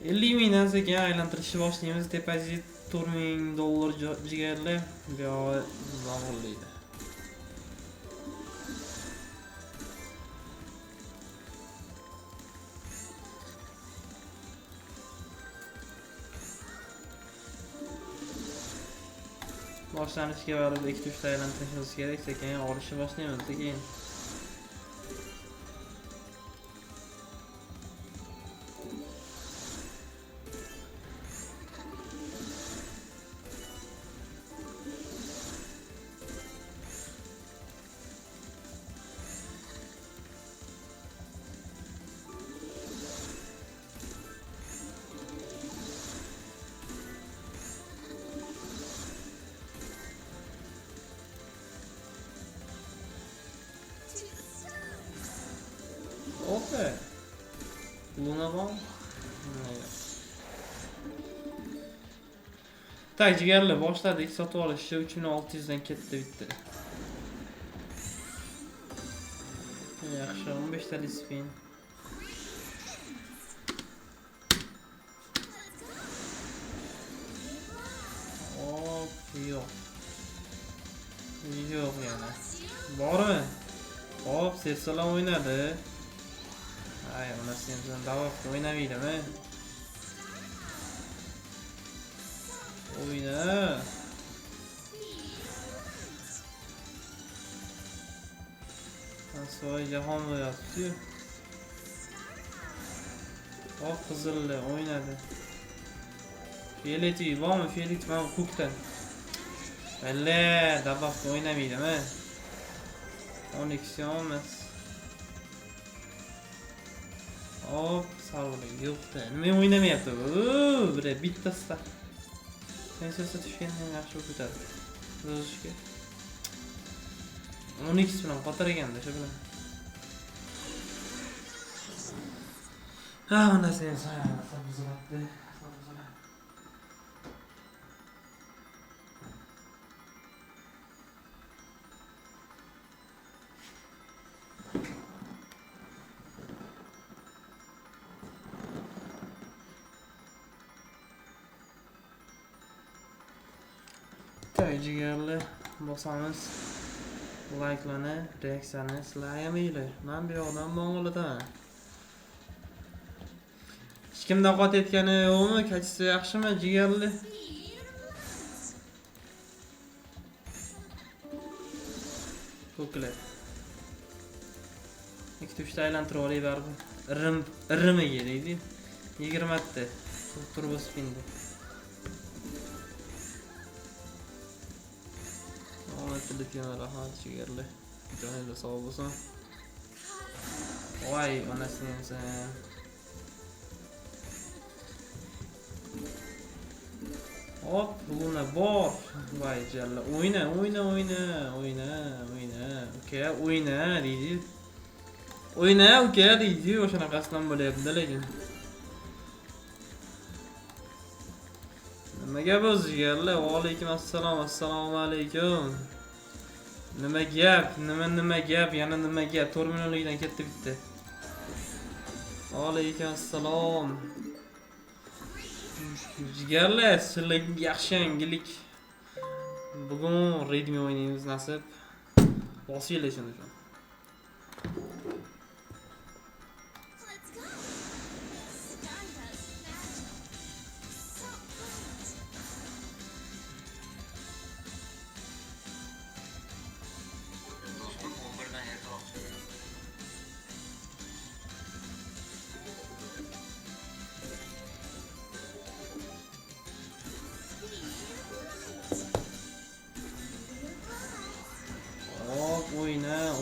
50 mingdan sekin aylantirishni boshlaymiz. Depozit $4000 jigarli. Bu yo'q zavqlaydi. Boshlanishga baribir 2-3 ta aylantirishimiz kerak, sekin olishni boshlaymiz sekin. Ope. Luna var. Tak jigarli boshladik sotib olishni 3600 dan ketdi bitta. Yaxshi 15 ta spin. Hop, yo'q. Yo'q yana. Bormi? Hop, seslar o'ynadi. Ay, ona sen davaf o'ynaydimi? Oyna. Asvoy jahon bo'lyapti. Hop, qizilli o'ynadi. Feliti bormi? Felit mana ko'kdan. Balla, davaf o'ynaydimi? 12 olmas. Hop, sağlık yoktu. Nima o'ynamayapti bu? Bir bittasida. Sensasi tushgandan yaxshi o'tadi. Rozishga. 12 bilan qotar ekanda shu bilan. Ha, mana sensa buziladi. Jigarli bosamiz, like'larni, reaksiyani sizlar men bu yoqdan bo'ng'ilaman. Hech kimda qot etgani yo'qmi? Kachisi yaxshimi jigarli? Ko'klar. 2-3 ta aylantirib olay baribir. Irimiga deydi. 20 ta turbo spinda. Telefon rahat jigarli. Joyida sog' bo'lsin. Voy, onasini sen. Hop, buna bor. Voy jalla. O'yna. Uka, o'yna deydi. O'yna uka deydi. O'shanaqasidan bo'lyapti lekin. Nimaga biz jigarli? Va alaykum assalom, assalomu alaykum. Nima gap? Yana nima gap? 4 millionlikdan ketdi bitta. Alaykum assalom. Jigarlar, sizlarga yaxshi yangilik. Bugun Redmi o'ynaymiz nasib. Bosinglar shuni.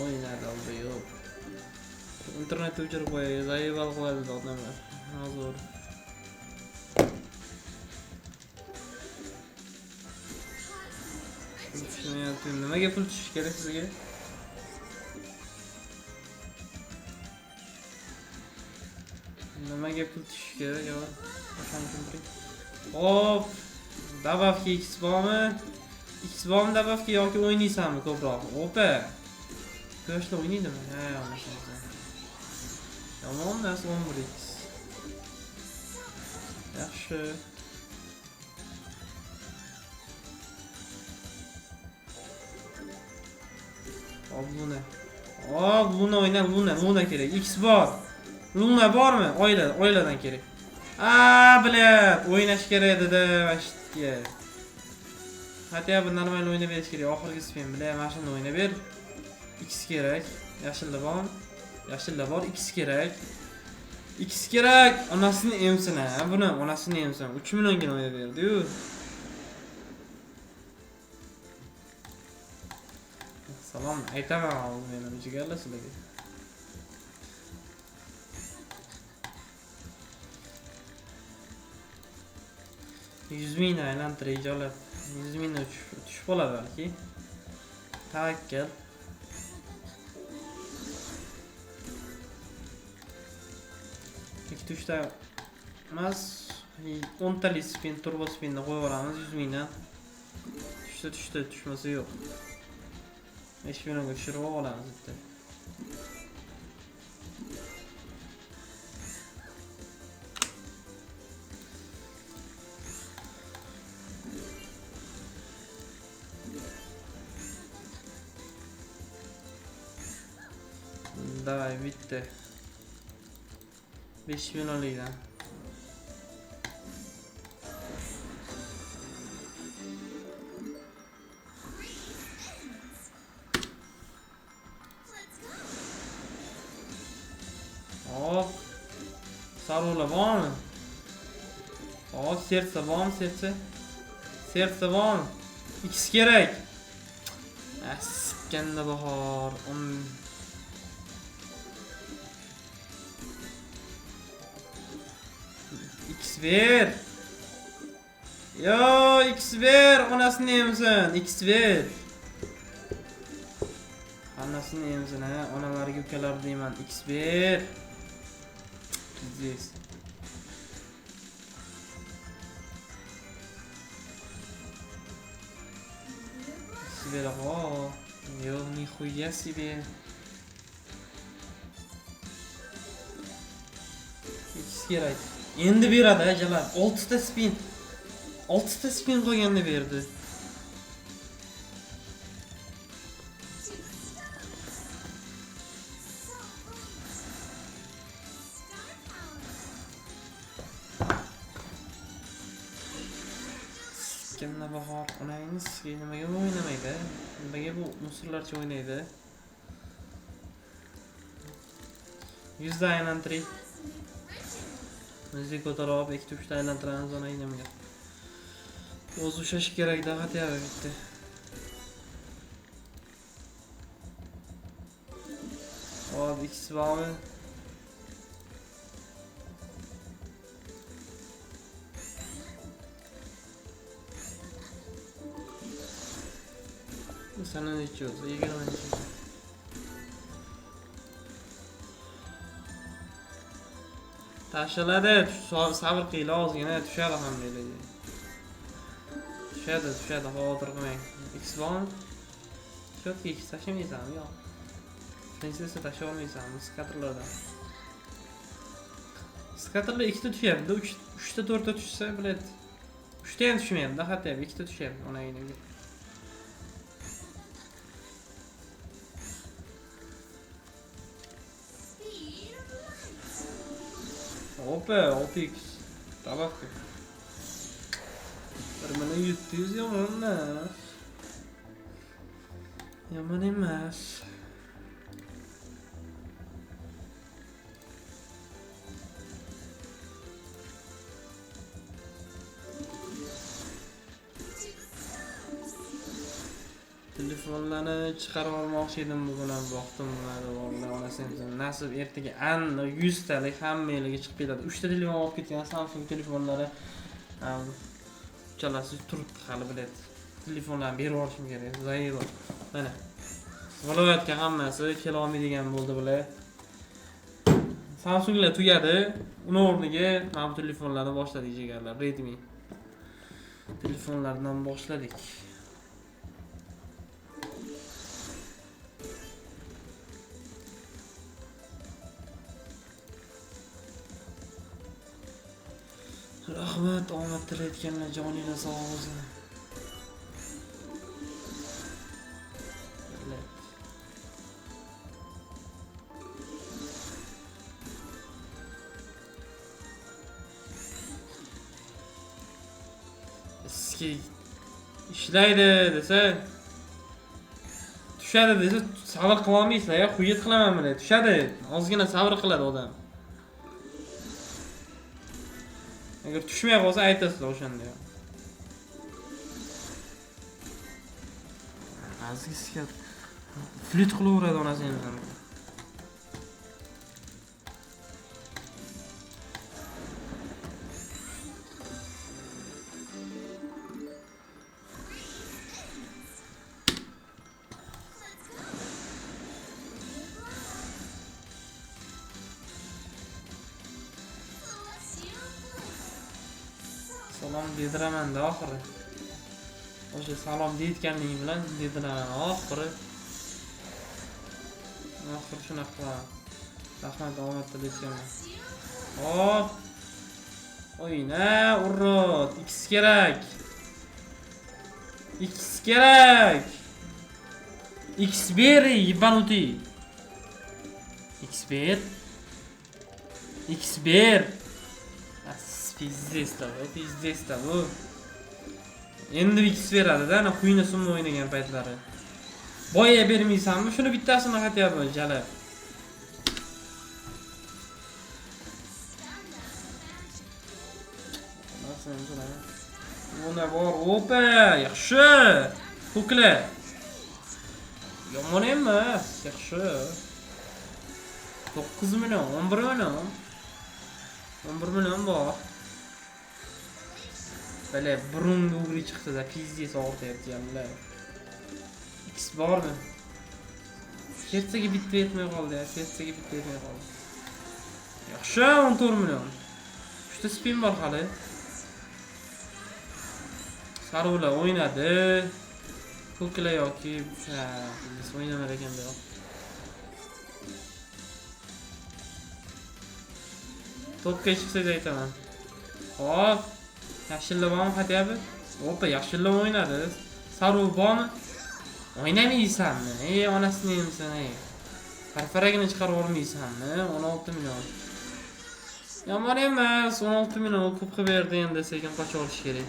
O'yna dalda yo'q. Internetni o'chirib qo'yay, zayeval qo'yadi odamlar. Hozir. Nimaga pul tushish kerak sizga? Nimaga pul tushish kerak? Hop, dabafga X bormi? X bormi dabafga yoki o'ynaysanmi ko'proq? Opa. Ko'shla o'ynaydimi? Ha, o'ynaysan. Yomon narsa 11X. Yaxshi. Luna. Luna o'yna, Luna kerak. X bor. Luna bormi? Oiladan kerak. Bilat, o'ynash kerak edi-da, vashtiga. Hatya bu normal o'ynab berish kerak. Oxirgi spin bilan mana shuni o'ynab ber. X kerak. Yashilda bor, X kerak. X kerak. Onasini emsin-a. Buni onasini emsin. 3 millionga o'ynab berdi-yu. Salom aytaman hozir men ham jigarlar sizlarga. $100,000 aylantirib joylab. 100,000 tushib qoladi balki. Tavakkal. İki tuşta emas, 10 talik spin, turbo spinni qo'yib yuboramiz 100,000 dan. Tushda tushmasa yo'q. 5 millionga tushirib olamiz bitta. Davay bitti. 5 millionlikdan. Hop. Sarıla var mı? Serse var mı serse? Serse var mı? X gerek. Sikkende bahar. X ver. Yo X ver. Anasını yemsin. X ver. Anasını yemsin ha. Analarga ukalar deyman. X ver. Здесь. Сверху. Ё, нихуя себе. X kerak. Endi beradi ajalar. 6 ta spin. 6 ta spin qo'yganda berdi. Kimna bahor onayimiz nimaga o'ynamaydi? Nimaga bu musullarcha o'ynaydi? 100 da aylantiring. Müzik ko'tarib 2-3 ta aylantiramiz ona inamga. O'zi ushlash kerak da xatya bitti. Hop X bormi? Sana ne içiyoruz? İyi gelen içiyoruz. Taşladı. Sabır qiyla ozgina tushadi ham deydi. Tushadi. Xavotir qilmang. X bormi? Shotga X tashlamaysanmi? Yo'q. Prinsessa tashlay olmaysanmi? Skaterlardan. Skaterlar 2 ta tushyapti. 3 ta 4 ta tushsa, bilet. 3 ta ham tushmayapti, hatto 2 ta tushyapti ona endi. Hoppa 6x. Tabak. Bana 700 yaman emas. Telefonlarni chiqarib olmoqchi edim bugun ham vaqtim bo'lmadi. Onasini nasib ertaga aniq 100 talik hammalarga chiqib keladi. 3 ta telefon olib ketgan Samsung telefonlari. Uchalasi turibdi hali biladi. Telefonlarni berib yuborishim kerak. Zayi bor. Mana. Viloyatga hammasi kela olmaydigan bo'ldi bular. Samsunglar tugadi. Uning o'rniga mana bu telefonlarni boshladik jigarlar. Redmi telefonlardan boshladik. bitirayotganlar joninglar sog' bo'lsin. Eski ishlaydi desa, tushadi desa sabr qila olmaysizlar, ya quyit qilaman bular. Tushadi, ozgina sabr qiladi odam. Agar tushmay qolsa aytasizlar o'shanda. Azizga flit qilaveradi onasi ham. Salom dediraman-da oxiri. O'sha salom deyotganligim bilan dediraman oxiri. Oxiri shunaqa qilaman. Rahmat omad tilayman. Hop. O'yna, urrot. X kerak. X kerak. X ber, yibanuti. X ber. X ber. Pizdesda bu. Endi X beradi-da, ana quyini summa o'ynagan paytlari. Boya bermaysanmi? Shuni bittasini xatyapman, jalab. Buna bor, opa, yaxshi. Ko'kla. Yomon emas, yaxshi. 9 million, 11 million. 11 million bor. Bale burunga o'g'ri chiqdi-da, pizdez og'irtayapti-ya. X bormi? Sersaga bitta yetmay qoldi-ya, sersaga bitta yetmay qoldi. Yaxshi, 14 million. 3 ta spin bor hali. Saruvlar o'ynadi. Ko'klar yoki biz o'ynamar ekan-da. Topga chiqsak aytaman. Hop. Yaxshilab ham xatyapti. Opa, yaxshilab o'ynadi. Saruv bormi? O'ynamaysanmi? Ey, onasini yemsan, ey. Farfaragini chiqarib olmaysanmi? 16 million. Yomon emas, 16 million ko'p qilib berdi endi, sekin qocha olish kerak.